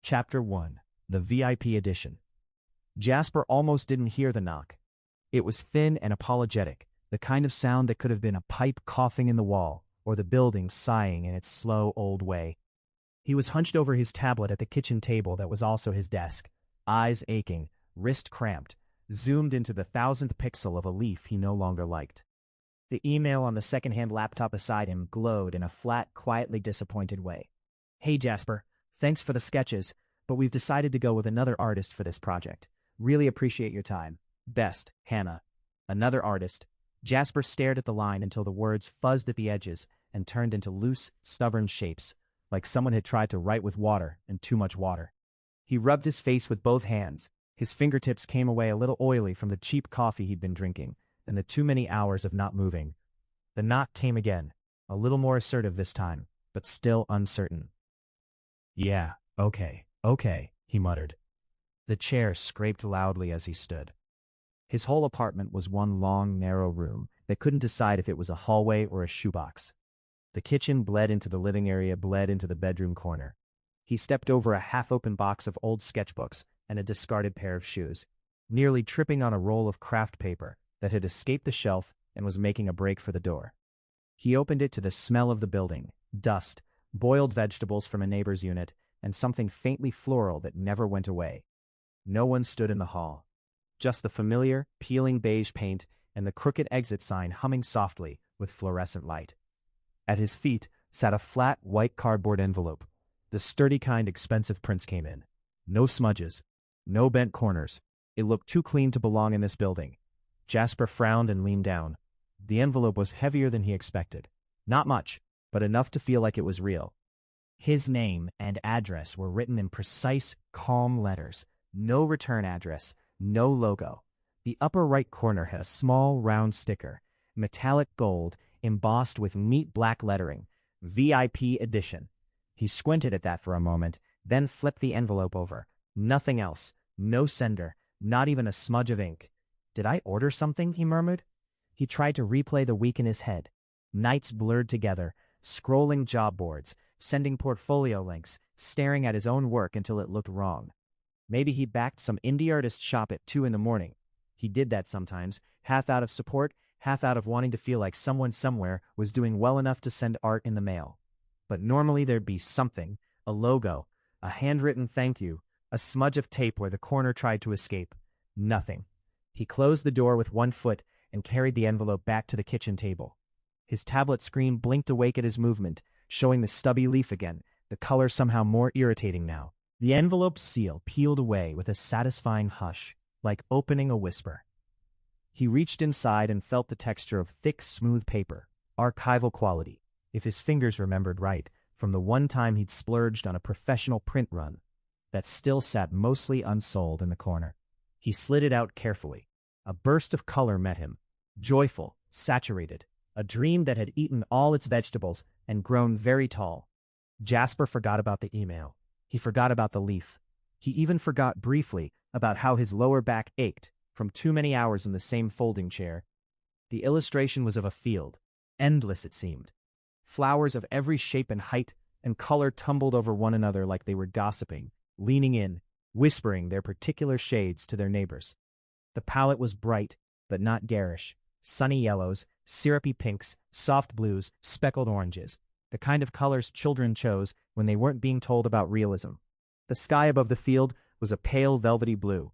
Chapter 1. The VIP Edition. Jasper almost didn't hear the knock. It was thin and apologetic, the kind of sound that could have been a pipe coughing in the wall, or the building sighing in its slow old way. He was hunched over his tablet at the kitchen table that was also his desk, eyes aching, wrist cramped, zoomed into the 1000th pixel of a leaf he no longer liked. The email on the second-hand laptop beside him glowed in a flat, quietly disappointed way. "Hey Jasper, thanks for the sketches, but we've decided to go with another artist for this project. Really appreciate your time. Best, Hannah." Another artist. Jasper stared at the line until the words fuzzed at the edges and turned into loose, stubborn shapes, like someone had tried to write with water and too much water. He rubbed his face with both hands. His fingertips came away a little oily from the cheap coffee he'd been drinking and the too many hours of not moving. The knock came again, a little more assertive this time, but still uncertain. "Yeah, okay, he muttered. The chair scraped loudly as he stood. His whole apartment was one long, narrow room that couldn't decide if it was a hallway or a shoebox. The kitchen bled into the living area, bled into the bedroom corner. He stepped over a half-open box of old sketchbooks and a discarded pair of shoes, nearly tripping on a roll of craft paper that had escaped the shelf and was making a break for the door. He opened it to the smell of the building, dust, boiled vegetables from a neighbor's unit, and something faintly floral that never went away. No one stood in the hall. Just the familiar, peeling beige paint and the crooked exit sign humming softly with fluorescent light. At his feet sat a flat, white cardboard envelope, the sturdy kind expensive prints came in. No smudges, no bent corners. It looked too clean to belong in this building. Jasper frowned and leaned down. The envelope was heavier than he expected. Not much, but enough to feel like it was real. His name and address were written in precise, calm letters. No return address, no logo. The upper right corner had a small, round sticker, metallic gold, embossed with neat black lettering, VIP Edition. He squinted at that for a moment, then flipped the envelope over. Nothing else. No sender, not even a smudge of ink. "Did I order something?" he murmured. He tried to replay the week in his head. Nights blurred together, scrolling job boards, sending portfolio links, staring at his own work until it looked wrong. Maybe he backed some indie artist shop at 2 a.m. He did that sometimes, half out of support, half out of wanting to feel like someone somewhere was doing well enough to send art in the mail. But normally there'd be something, a logo, a handwritten thank you, a smudge of tape where the corner tried to escape. Nothing. He closed the door with one foot and carried the envelope back to the kitchen table. His tablet screen blinked awake at his movement, showing the stubby leaf again, the color somehow more irritating now. The envelope seal peeled away with a satisfying hush, like opening a whisper. He reached inside and felt the texture of thick, smooth paper, archival quality, if his fingers remembered right, from the one time he'd splurged on a professional print run, that still sat mostly unsold in the corner. He slid it out carefully. A burst of color met him, joyful, saturated, a dream that had eaten all its vegetables and grown very tall. Jasper forgot about the email. He forgot about the leaf. He even forgot briefly about how his lower back ached from too many hours in the same folding chair. The illustration was of a field. Endless it seemed. Flowers of every shape and height and color tumbled over one another like they were gossiping, leaning in, whispering their particular shades to their neighbors. The palette was bright, but not garish. Sunny yellows, syrupy pinks, soft blues, speckled oranges. The kind of colors children chose when they weren't being told about realism. The sky above the field was a pale velvety blue.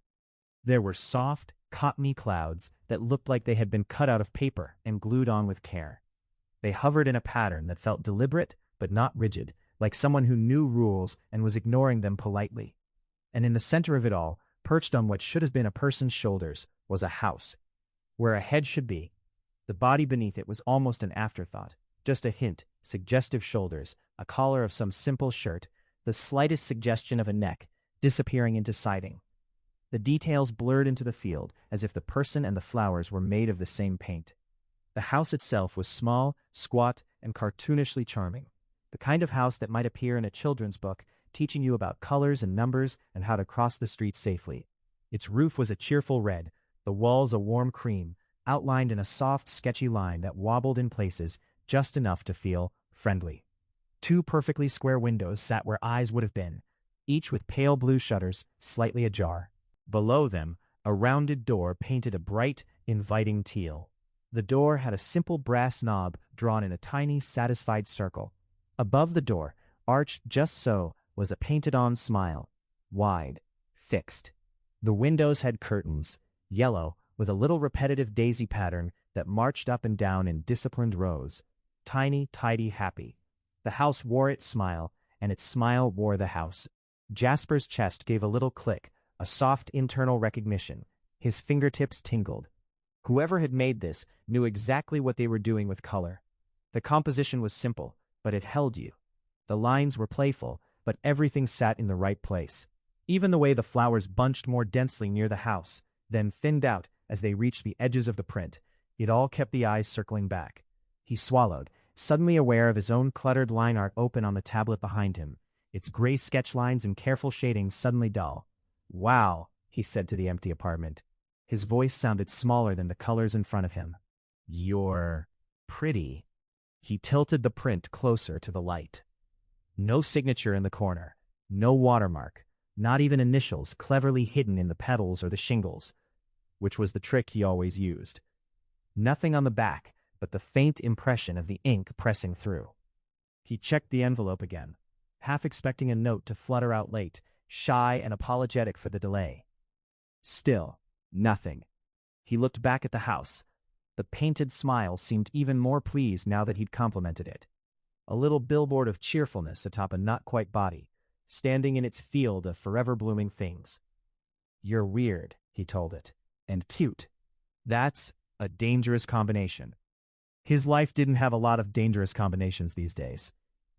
There were soft, cottony clouds that looked like they had been cut out of paper and glued on with care. They hovered in a pattern that felt deliberate but not rigid, like someone who knew rules and was ignoring them politely. And in the center of it all, perched on what should have been a person's shoulders, was a house. Where a head should be, the body beneath it was almost an afterthought, just a hint, suggestive shoulders, a collar of some simple shirt, the slightest suggestion of a neck, disappearing into siding. The details blurred into the field, as if the person and the flowers were made of the same paint. The house itself was small, squat, and cartoonishly charming, the kind of house that might appear in a children's book, teaching you about colors and numbers and how to cross the street safely. Its roof was a cheerful red, the walls a warm cream, outlined in a soft, sketchy line that wobbled in places just enough to feel friendly. 2 perfectly square windows sat where eyes would have been, each with pale blue shutters slightly ajar. Below them, a rounded door painted a bright, inviting teal. The door had a simple brass knob drawn in a tiny, satisfied circle. Above the door, arched just so, was a painted-on smile, wide, fixed. The windows had curtains, yellow, with a little repetitive daisy pattern that marched up and down in disciplined rows. Tiny, tidy, happy. The house wore its smile, and its smile wore the house. Jasper's chest gave a little click, a soft internal recognition. His fingertips tingled. Whoever had made this knew exactly what they were doing with color. The composition was simple, but it held you. The lines were playful, but everything sat in the right place. Even the way the flowers bunched more densely near the house, then thinned out as they reached the edges of the print, it all kept the eyes circling back. He swallowed, suddenly aware of his own cluttered line art open on the tablet behind him, its gray sketch lines and careful shadings suddenly dull. "Wow," he said to the empty apartment. His voice sounded smaller than the colors in front of him. "You're pretty." He tilted the print closer to the light. No signature in the corner, no watermark, not even initials cleverly hidden in the petals or the shingles, which was the trick he always used. Nothing on the back but the faint impression of the ink pressing through. He checked the envelope again, half expecting a note to flutter out late, shy and apologetic for the delay. Still, nothing. He looked back at the house. The painted smile seemed even more pleased now that he'd complimented it. A little billboard of cheerfulness atop a not-quite body, standing in its field of forever blooming things. "You're weird," he told it, "and cute. That's a dangerous combination." His life didn't have a lot of dangerous combinations these days.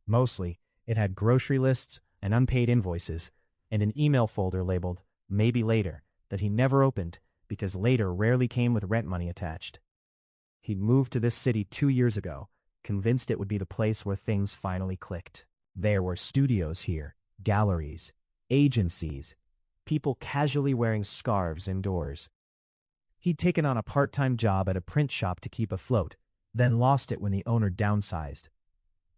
Mostly, it had grocery lists and unpaid invoices, and an email folder labeled "Maybe Later" that he never opened because later rarely came with rent money attached. He'd moved to this city 2 years ago, convinced it would be the place where things finally clicked. There were studios here, galleries, agencies, people casually wearing scarves indoors. He'd taken on a part-time job at a print shop to keep afloat, then lost it when the owner downsized.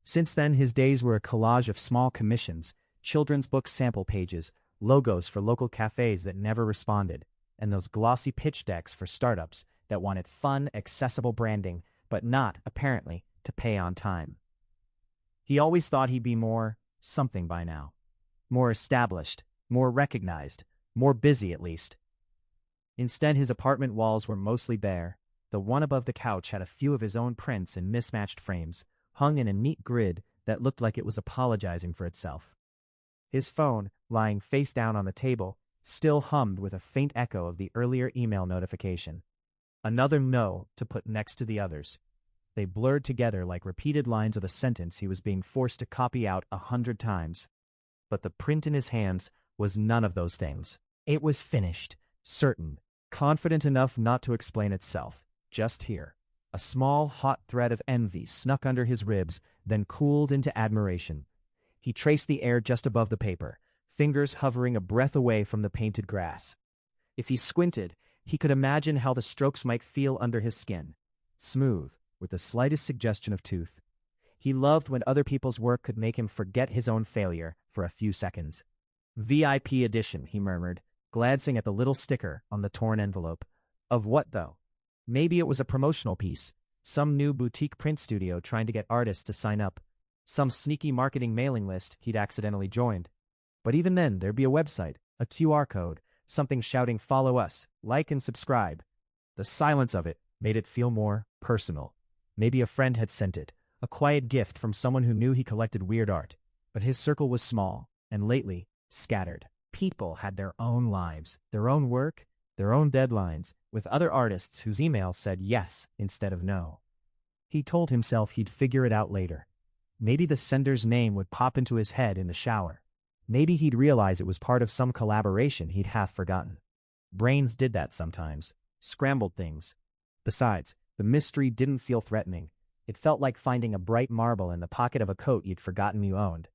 Since then, his days were a collage of small commissions, children's book sample pages, logos for local cafes that never responded, and those glossy pitch decks for startups that wanted fun, accessible branding, but not, apparently, to pay on time. He always thought he'd be more something by now. More established, more recognized, more busy at least. Instead, his apartment walls were mostly bare. The one above the couch had a few of his own prints in mismatched frames, hung in a neat grid that looked like it was apologizing for itself. His phone, lying face down on the table, still hummed with a faint echo of the earlier email notification. Another no to put next to the others. They blurred together like repeated lines of a sentence he was being forced to copy out 100 times. But the print in his hands was none of those things. It was finished, certain, confident enough not to explain itself. Just here. A small, hot thread of envy snuck under his ribs, then cooled into admiration. He traced the air just above the paper, fingers hovering a breath away from the painted grass. If he squinted, he could imagine how the strokes might feel under his skin. Smooth, with the slightest suggestion of tooth. He loved when other people's work could make him forget his own failure for a few seconds. "VIP edition," he murmured, glancing at the little sticker on the torn envelope. Of what, though? Maybe it was a promotional piece, some new boutique print studio trying to get artists to sign up, some sneaky marketing mailing list he'd accidentally joined. But even then, there'd be a website, a QR code, something shouting "Follow us, like and subscribe." The silence of it made it feel more personal. Maybe a friend had sent it, a quiet gift from someone who knew he collected weird art. But his circle was small, and lately, scattered. People had their own lives, their own work, their own deadlines, with other artists whose emails said yes instead of no. He told himself he'd figure it out later. Maybe the sender's name would pop into his head in the shower. Maybe he'd realize it was part of some collaboration he'd half forgotten. Brains did that sometimes, scrambled things. Besides, the mystery didn't feel threatening. It felt like finding a bright marble in the pocket of a coat you'd forgotten you owned.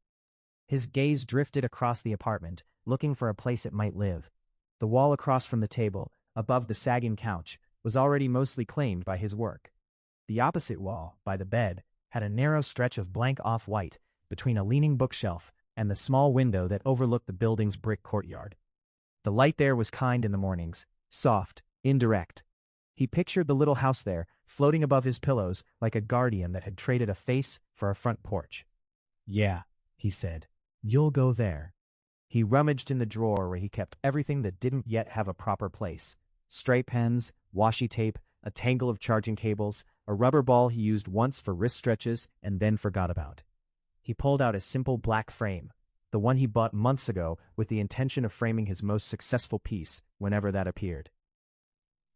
His gaze drifted across the apartment, looking for a place it might live. The wall across from the table, above the sagging couch, was already mostly claimed by his work. The opposite wall, by the bed, had a narrow stretch of blank off-white between a leaning bookshelf and the small window that overlooked the building's brick courtyard. The light there was kind in the mornings, soft, indirect. He pictured the little house there, floating above his pillows like a guardian that had traded a face for a front porch. "Yeah," he said, "you'll go there." He rummaged in the drawer where he kept everything that didn't yet have a proper place: stray pens, washi tape, a tangle of charging cables, a rubber ball he used once for wrist stretches and then forgot about. He pulled out a simple black frame, the one he bought months ago with the intention of framing his most successful piece whenever that appeared.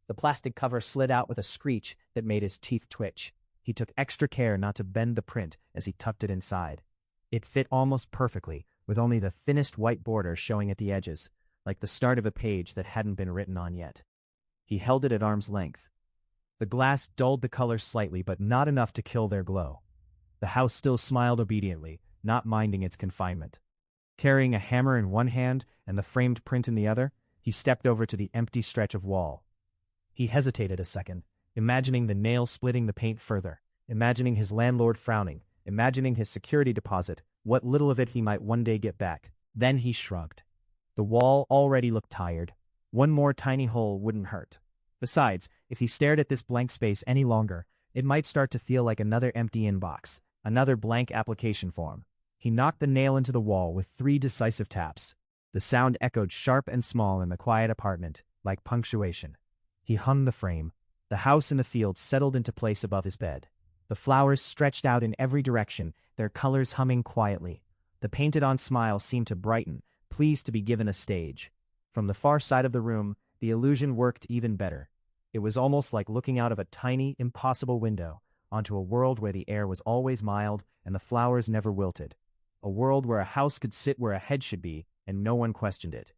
The plastic cover slid out with a screech that made his teeth twitch. He took extra care not to bend the print as he tucked it inside. It fit almost perfectly, with only the thinnest white border showing at the edges, like the start of a page that hadn't been written on yet. He held it at arm's length. The glass dulled the color slightly, but not enough to kill their glow. The house still smiled obediently, not minding its confinement. Carrying a hammer in one hand and the framed print in the other, he stepped over to the empty stretch of wall. He hesitated a second, imagining the nail splitting the paint further, imagining his landlord frowning, imagining his security deposit, what little of it he might one day get back. Then he shrugged. The wall already looked tired. One more tiny hole wouldn't hurt. Besides, if he stared at this blank space any longer, it might start to feel like another empty inbox, another blank application form. He knocked the nail into the wall with 3 decisive taps. The sound echoed sharp and small in the quiet apartment, like punctuation. He hummed the frame. The house and the field settled into place above his bed. The flowers stretched out in every direction, their colors humming quietly. The painted-on smile seemed to brighten, pleased to be given a stage. From the far side of the room, the illusion worked even better. It was almost like looking out of a tiny, impossible window onto a world where the air was always mild and the flowers never wilted. A world where a house could sit where a head should be and no one questioned it.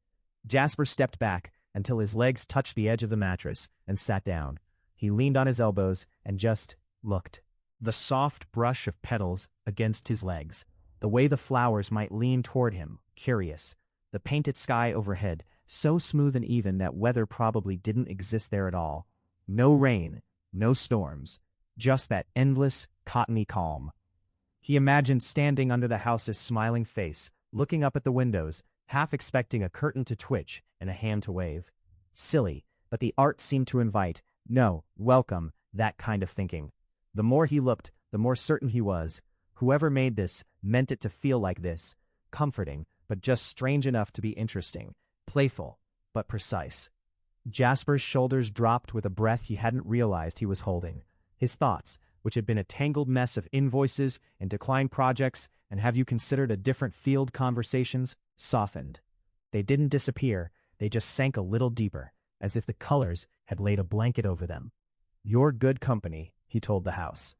Jasper stepped back until his legs touched the edge of the mattress and sat down. He leaned on his elbows and just looked. The soft brush of petals against his legs, the way the flowers might lean toward him, curious. The painted sky overhead, so smooth and even that weather probably didn't exist there at all. No rain, no storms, just that endless, cottony calm. He imagined standing under the house's smiling face, looking up at the windows, half expecting a curtain to twitch and a hand to wave. Silly, but the art seemed to invite, no, welcome, that kind of thinking. The more he looked, the more certain he was. Whoever made this meant it to feel like this, comforting, but just strange enough to be interesting, playful, but precise. Jasper's shoulders dropped with a breath he hadn't realized he was holding. His thoughts, which had been a tangled mess of invoices and declined projects and have you considered a different field conversations, softened. They didn't disappear, they just sank a little deeper, as if the colors had laid a blanket over them. "You're good company," he told the house.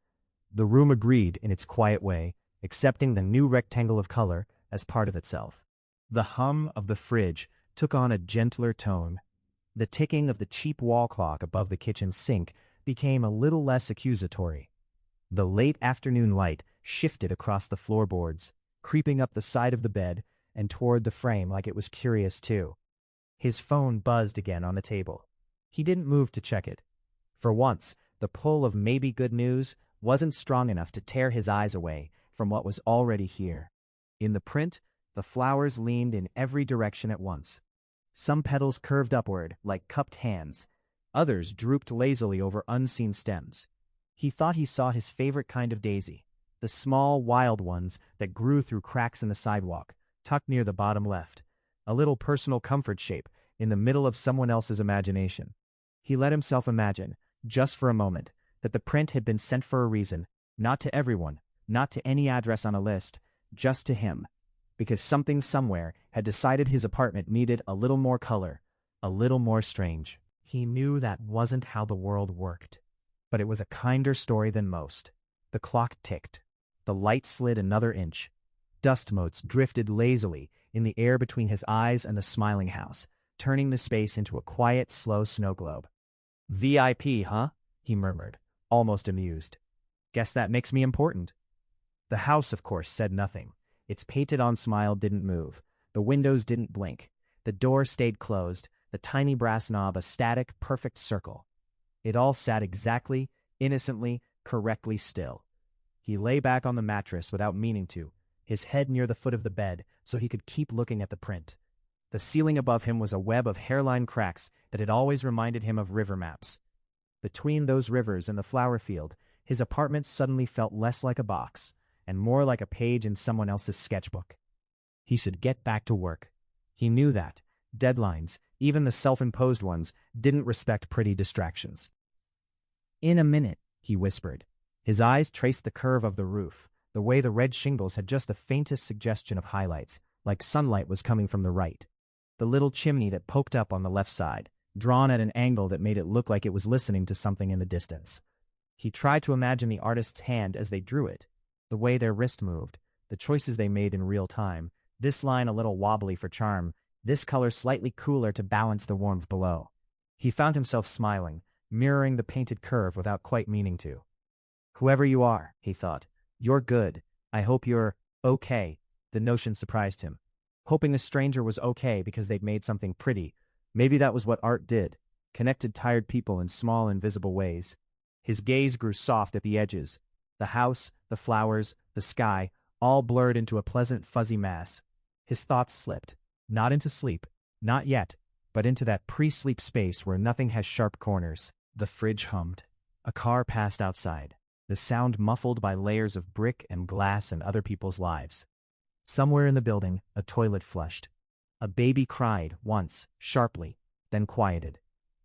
The room agreed in its quiet way, accepting the new rectangle of color as part of itself. The hum of the fridge took on a gentler tone. The ticking of the cheap wall clock above the kitchen sink became a little less accusatory. The late afternoon light shifted across the floorboards, creeping up the side of the bed and toward the frame like it was curious too. His phone buzzed again on the table. He didn't move to check it. For once, the pull of maybe good news wasn't strong enough to tear his eyes away from what was already here. In the print, the flowers leaned in every direction at once. Some petals curved upward like cupped hands. Others drooped lazily over unseen stems. He thought he saw his favorite kind of daisy, the small, wild ones that grew through cracks in the sidewalk, tucked near the bottom left, a little personal comfort shape in the middle of someone else's imagination. He let himself imagine, just for a moment, that the print had been sent for a reason, not to everyone, not to any address on a list, just to him, because something somewhere had decided his apartment needed a little more color, a little more strange. He knew that wasn't how the world worked, but it was a kinder story than most. The clock ticked. The light slid another inch. Dust motes drifted lazily in the air between his eyes and the smiling house, turning the space into a quiet, slow snow globe. "VIP, huh?" he murmured, almost amused. "Guess that makes me important." The house, of course, said nothing. Its painted-on smile didn't move. The windows didn't blink. The door stayed closed, the tiny brass knob a static, perfect circle. It all sat exactly, innocently, correctly still. He lay back on the mattress without meaning to, his head near the foot of the bed so he could keep looking at the print. The ceiling above him was a web of hairline cracks that had always reminded him of river maps. Between those rivers and the flower field, his apartment suddenly felt less like a box and more like a page in someone else's sketchbook. He should get back to work. He knew that deadlines, even the self-imposed ones, didn't respect pretty distractions. "In a minute," he whispered. His eyes traced the curve of the roof, the way the red shingles had just the faintest suggestion of highlights, like sunlight was coming from the right. The little chimney that poked up on the left side, drawn at an angle that made it look like it was listening to something in the distance. He tried to imagine the artist's hand as they drew it, the way their wrist moved, the choices they made in real time, this line a little wobbly for charm, this color slightly cooler to balance the warmth below. He found himself smiling, mirroring the painted curve without quite meaning to. "Whoever you are," he thought, "you're good. I hope you're okay." The notion surprised him. Hoping a stranger was okay because they'd made something pretty. Maybe that was what art did, connected tired people in small, invisible ways. His gaze grew soft at the edges. The house, the flowers, the sky, all blurred into a pleasant, fuzzy mass. His thoughts slipped, not into sleep, not yet, but into that pre-sleep space where nothing has sharp corners. The fridge hummed. A car passed outside, the sound muffled by layers of brick and glass and other people's lives. Somewhere in the building, a toilet flushed. A baby cried, once, sharply, then quieted.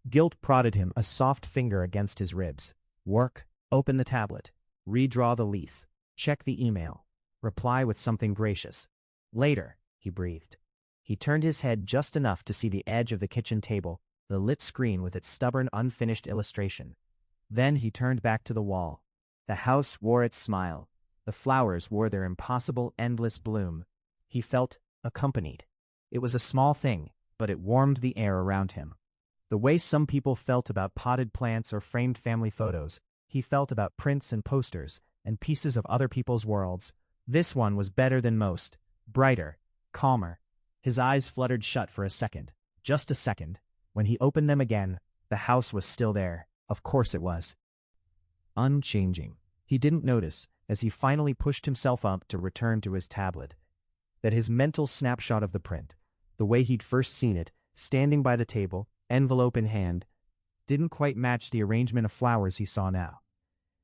Guilt prodded him, a soft finger against his ribs. Work, open the tablet, redraw the leaf, check the email, reply with something gracious. Later, he breathed. He turned his head just enough to see the edge of the kitchen table, the lit screen with its stubborn, unfinished illustration. Then he turned back to the wall. The house wore its smile. The flowers wore their impossible, endless bloom. He felt accompanied. It was a small thing, but it warmed the air around him. The way some people felt about potted plants or framed family photos, he felt about prints and posters and pieces of other people's worlds. This one was better than most, brighter, calmer. His eyes fluttered shut for a second, just a second. When he opened them again, the house was still there. Of course it was. Unchanging. He didn't notice, as he finally pushed himself up to return to his tablet, that his mental snapshot of the print, the way he'd first seen it, standing by the table, envelope in hand, didn't quite match the arrangement of flowers he saw now.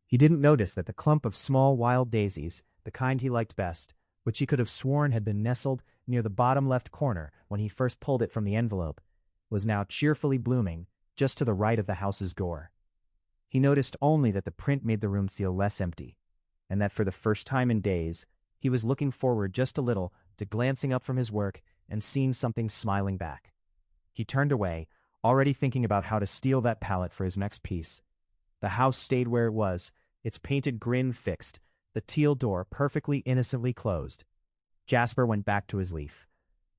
He didn't notice that the clump of small wild daisies, the kind he liked best, which he could have sworn had been nestled near the bottom left corner when he first pulled it from the envelope, was now cheerfully blooming just to the right of the house's door. He noticed only that the print made the room feel less empty, and that for the first time in days, he was looking forward just a little to glancing up from his work and seeing something smiling back. He turned away, already thinking about how to steal that palette for his next piece. The house stayed where it was, its painted grin fixed, the teal door perfectly innocently closed. Jasper went back to his leaf.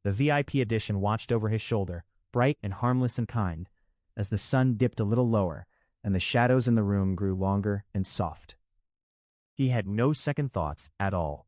The VIP edition watched over his shoulder, bright and harmless and kind, as the sun dipped a little lower and the shadows in the room grew longer and soft. He had no second thoughts at all.